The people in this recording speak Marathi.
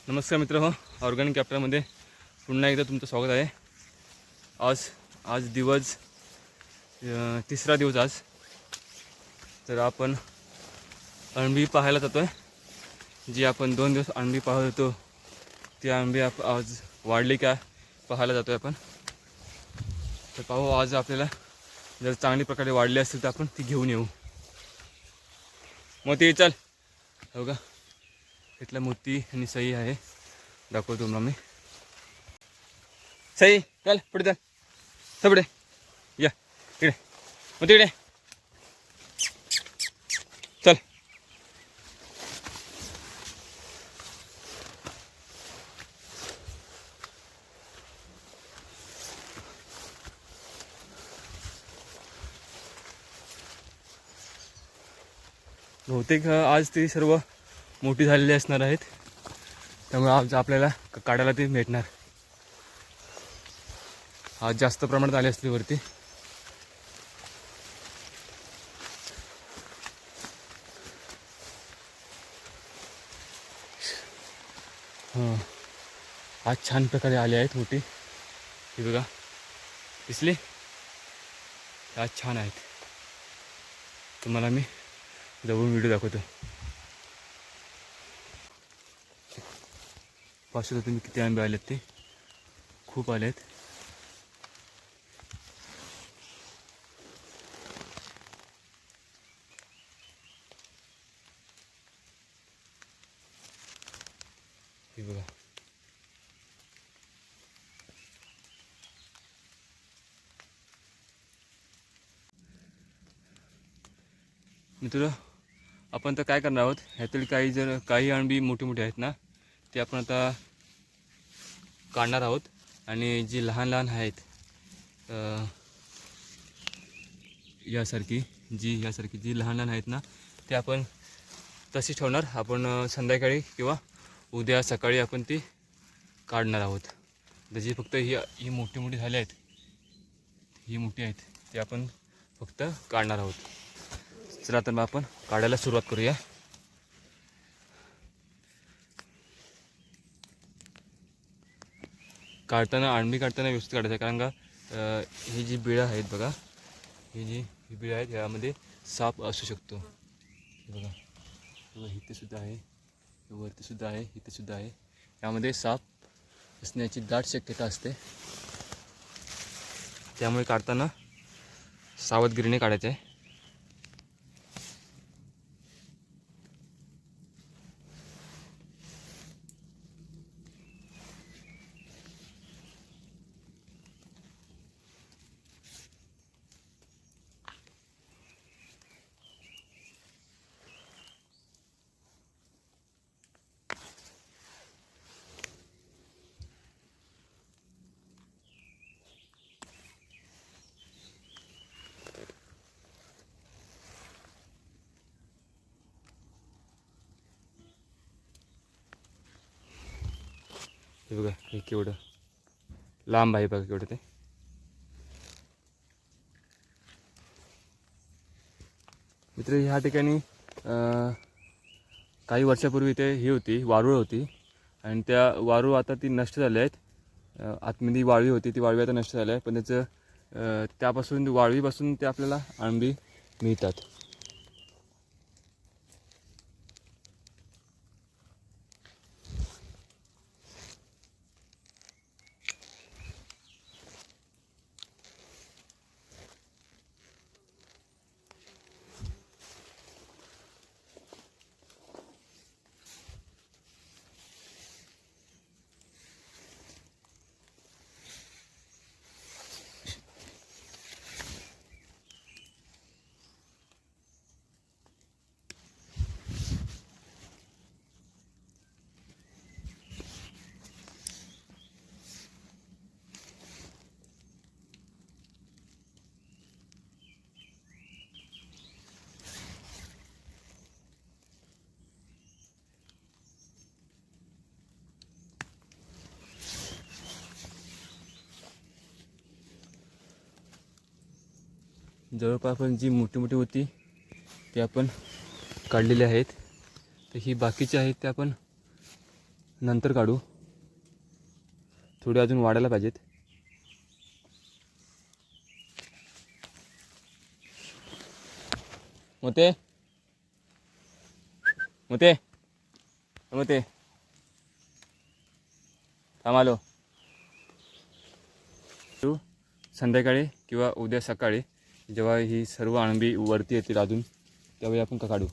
नमस्कार मित्र ऑर्गॅनिक कॅप्टरमध्ये पुन्हा एकदा तुमचं स्वागत आहे। आज दिवस तिसरा दिवस आज। तर आपण अळंबी पाहायला जातो आहे। जी आपण 2 दिवस अळंबी पाहत होतो ती अळंबी आज वाढली का पाहायला जातो आहे आपण। तर पाहू आज आपल्याला जर चांगली प्रकारे वाढली असेल तर आपण ती घेऊन येऊ। मोती चल हो का, इथला मोती आणि सई आहे, दाखवतो तुम्हाला मी। सई चल पुढे चल, पुढे या, इकडे मोती इकडे चल। बहुतेक आज ती सर्व मोठी झालेली असणार आहेत, त्यामुळे आज आपल्याला काढायला ती भेटणार। आज जास्त प्रमाणात आली असली वरती। आज छान प्रकारे आले आहेत मोठी, ही बघा दिसली, आज छान आहेत। तुम्हाला मी जवळून व्हिडिओ दाखवतो। पाहू शकता तुम्ही किती आंबे आलेत, ते खूप आलेत। हे बघा मित्र, आपण तर काय करणार आहोत, ह्यातील काही अळंबी मोठी मोठी आहेत ना, ते आपण आता काढणार आहोत। आणि जी लहान लहान आहेत यासारखी जी लहान लहान आहेत ना, ते आपण तशी ठेवणार। आपण संध्याकाळी किंवा उद्या सकाळी आपण ती काढणार आहोत। त्याची फक्त ही मोठी मोठी झाली आहेत, ही मोठी आहेत, ते आपण फक्त काढणार आहोत। चला तर मग आपण काढायला सुरुवात करूया। अळंबी काढताना व्यवस्थित काढायचं आहे, कारण का ही जी बिळं आहेत बघा, ही बिळं आहेत, यामध्ये साप असू शकतो। बघा इथे सुद्धा आहे, वरती सुद्धा आहे, इथे सुद्धा आहे, यामध्ये साप असण्याची दाट शक्यता असते। त्यामुळे काढताना सावधगिरीने काढायचं आहे। हे बघा हे केवढं लांब आहे, बघा केवढं ते। मित्र, ह्या ठिकाणी काही वर्षापूर्वी ते ही होती, वारूळ होती, आणि त्या वारूळ आता ती नष्ट झाल्या आहेत। आतमध्ये वाळवी होती, ती वाळवी आता नष्ट झाली आहे, पण त्यापासून वाळवीपासून ते आपल्याला अळंबी मिळतात। जवळपास आपण जी मोठी मोठी होती ती आपण काढलेली आहेत। तर ही बाकीची आहेत ते आपण नंतर काढू, थोडे अजून वाढायला पाहिजेत. मोते मोते मोते थांबालो. संध्याकाळी किंवा उद्या सकाळी जेव्हा ही सर्व अणबी वरती येतील अजून, त्यावेळी आपण का काढू.